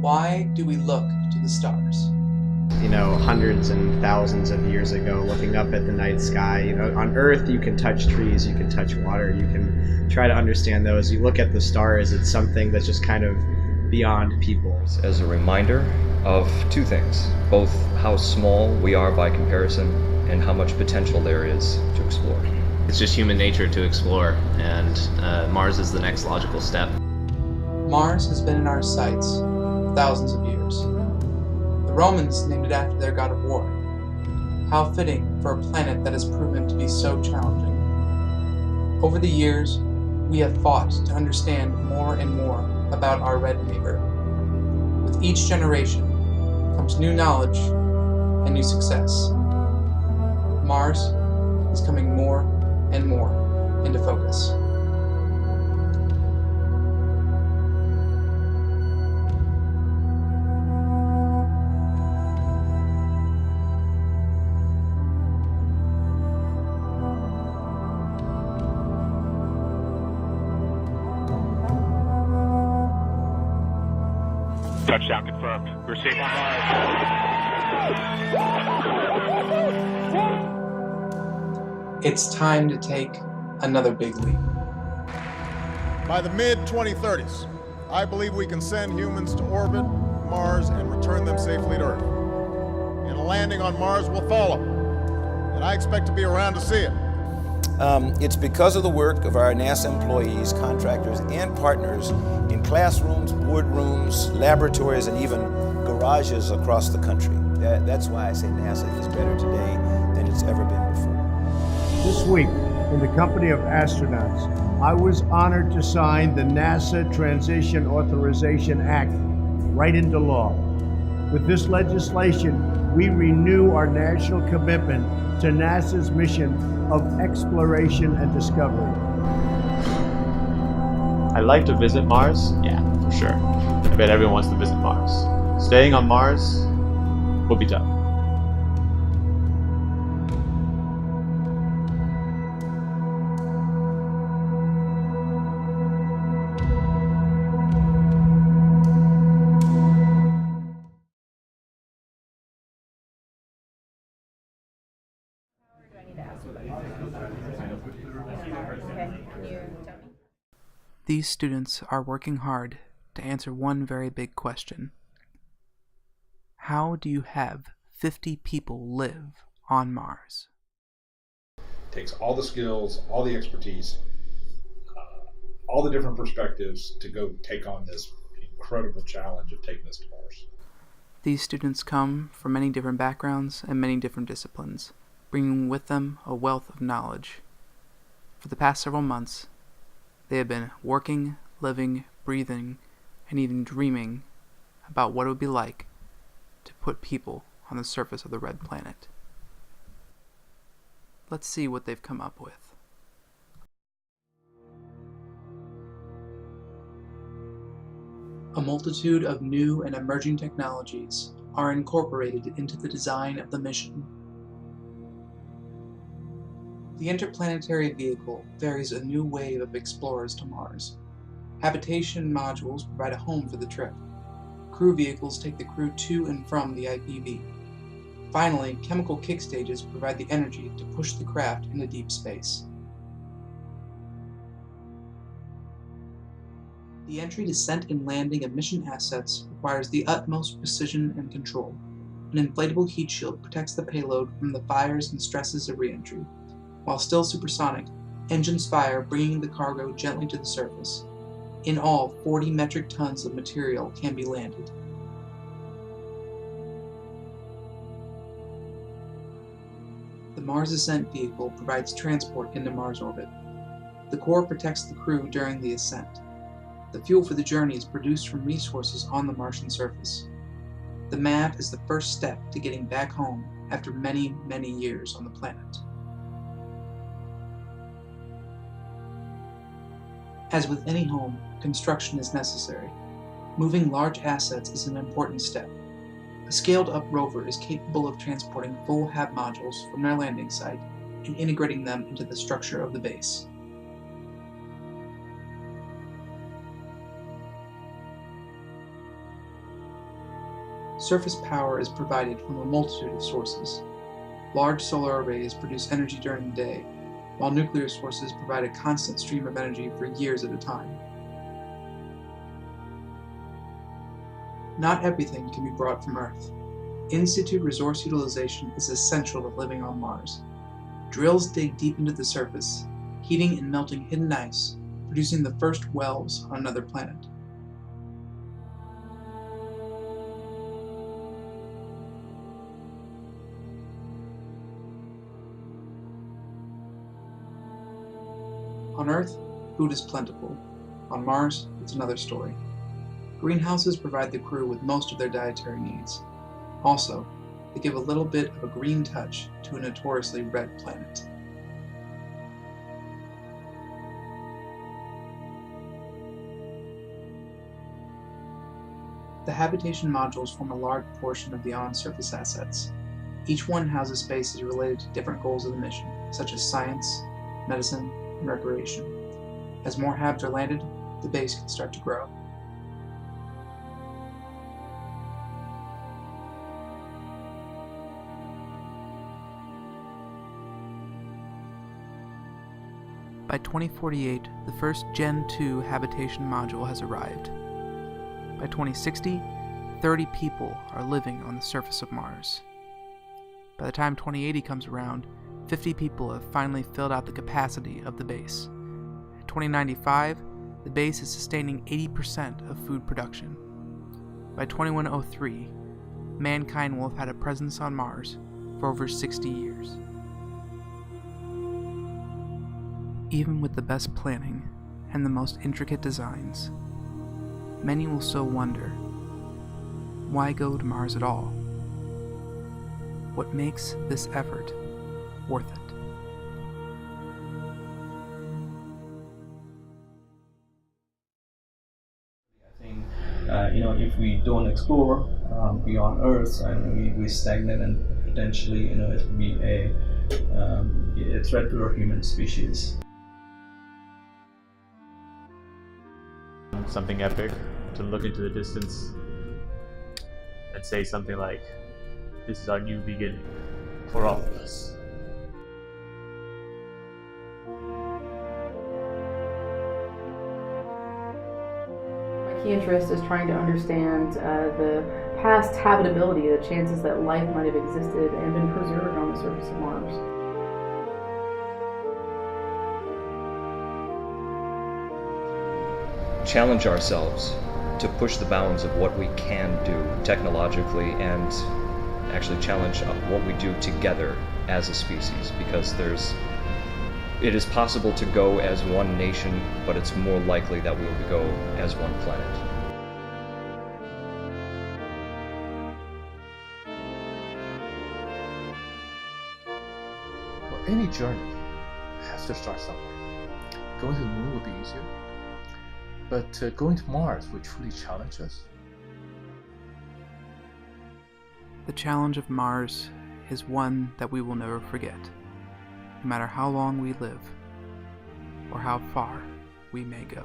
Why do we look to the stars? Hundreds and thousands of years ago, looking up at the night sky. On Earth, you can touch trees, you can touch water, you can try to understand those. You look at the stars, it's something that's just kind of beyond people. As a reminder of two things, both how small we are by comparison and how much potential there is to explore. It's just human nature to explore, and Mars is the next logical step. Mars has been in our sights for thousands of years. The Romans named it after their god of war. How fitting for a planet that has proven to be so challenging. Over the years, we have fought to understand more and more about our red neighbor. With each generation comes new knowledge and new success. Mars is coming more and more into focus. Touchdown confirmed. We're safe on Mars. It's time to take another big leap. By the mid-2030s, I believe we can send humans to orbit Mars and return them safely to Earth. And a landing on Mars will follow, and I expect to be around to see it. It's because of the work of our NASA employees, contractors, and partners in classrooms, boardrooms, laboratories, and even garages across the country. That's why I say NASA is better today than it's ever been before. This week, in the company of astronauts, I was honored to sign the NASA Transition Authorization Act right into law. With this legislation, we renew our national commitment to NASA's mission of exploration and discovery. I'd like to visit Mars? Yeah, for sure. I bet everyone wants to visit Mars. Staying on Mars will be tough. These students are working hard to answer one very big question. How do you have 50 people live on Mars? It takes all the skills, all the expertise, all the different perspectives to go take on this incredible challenge of taking us to Mars. These students come from many different backgrounds and many different disciplines, bringing with them a wealth of knowledge. For the past several months, they have been working, living, breathing, and even dreaming about what it would be like to put people on the surface of the red planet. Let's see what they've come up with. A multitude of new and emerging technologies are incorporated into the design of the mission. The interplanetary vehicle ferries a new wave of explorers to Mars. Habitation modules provide a home for the trip. Crew vehicles take the crew to and from the IPV. Finally, chemical kick stages provide the energy to push the craft into deep space. The entry, descent, and landing of mission assets requires the utmost precision and control. An inflatable heat shield protects the payload from the fires and stresses of re-entry. While still supersonic, engines fire, bringing the cargo gently to the surface. In all, 40 metric tons of material can be landed. The Mars Ascent Vehicle provides transport into Mars orbit. The core protects the crew during the ascent. The fuel for the journey is produced from resources on the Martian surface. The MAV is the first step to getting back home after many, many years on the planet. As with any home, construction is necessary. Moving large assets is an important step. A scaled-up rover is capable of transporting full HAB modules from their landing site and integrating them into the structure of the base. Surface power is provided from a multitude of sources. Large solar arrays produce energy during the day, while nuclear sources provide a constant stream of energy for years at a time. Not everything can be brought from Earth. In situ resource utilization is essential to living on Mars. Drills dig deep into the surface, heating and melting hidden ice, producing the first wells on another planet. On Earth, food is plentiful. On Mars, it's another story. Greenhouses provide the crew with most of their dietary needs. Also, they give a little bit of a green touch to a notoriously red planet. The habitation modules form a large portion of the on-surface assets. Each one houses spaces related to different goals of the mission, such as science, medicine, and recreation. As more habs are landed, the base can start to grow. By 2048, the first Gen 2 habitation module has arrived. By 2060, 30 people are living on the surface of Mars. By the time 2080 comes around, 50 people have finally filled out the capacity of the base. At 2095, the base is sustaining 80% of food production. By 2103, mankind will have had a presence on Mars for over 60 years. Even with the best planning and the most intricate designs, many will still wonder, why go to Mars at all? What makes this effort worth it? I think, if we don't explore beyond Earth and we stagnate, and potentially, it will be a threat to our human species. Something epic, to look into the distance and say something like, this is our new beginning for all of us. My key interest is trying to understand the past habitability, the chances that life might have existed and been preserved on the surface of Mars. Challenge ourselves to push the bounds of what we can do technologically, and actually challenge what we do together as a species, because it is possible to go as one nation, but it's more likely that we will go as one planet. Well, any journey has to start somewhere. Going to the moon would be easier. But going to Mars would truly challenge us. The challenge of Mars is one that we will never forget, no matter how long we live or how far we may go.